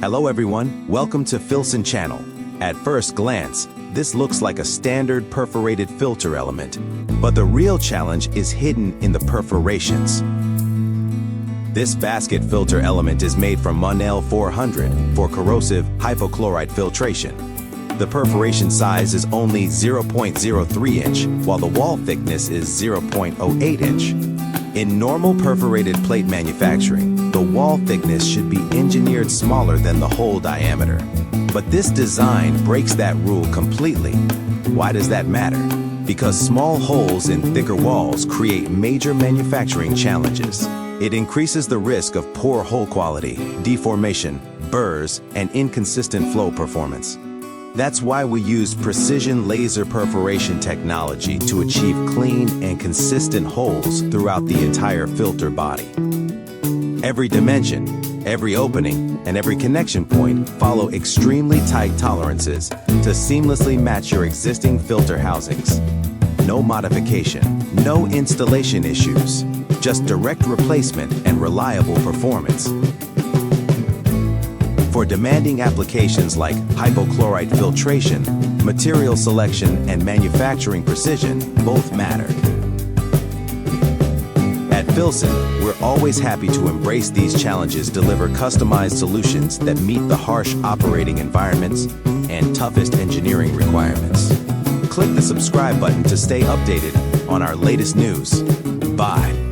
Hello everyone, welcome to Filson channel. At first glance, this looks like a standard perforated filter element, but the real challenge is hidden in the perforations. This basket filter element is made from Monel 400 for corrosive hypochlorite filtration. The perforation size is only 0.03 inch, while the wall thickness is 0.08 inch. In normal perforated plate manufacturing, the wall thickness should be engineered smaller than the hole diameter. But this design breaks that rule completely. Why does that matter? Because small holes in thicker walls create major manufacturing challenges. It increases the risk of poor hole quality, deformation, burrs, and inconsistent flow performance. That's why we use precision laser perforation technology to achieve clean and consistent holes throughout the entire filter body. Every dimension, every opening, and every connection point follow extremely tight tolerances to seamlessly match your existing filter housings. No modification, no installation issues, just direct replacement and reliable performance. For demanding applications like hypochlorite filtration, material selection and manufacturing precision both matter. At Filson, we're always happy to embrace these challenges, deliver customized solutions that meet the harsh operating environments and toughest engineering requirements. Click the subscribe button to stay updated on our latest news. Bye.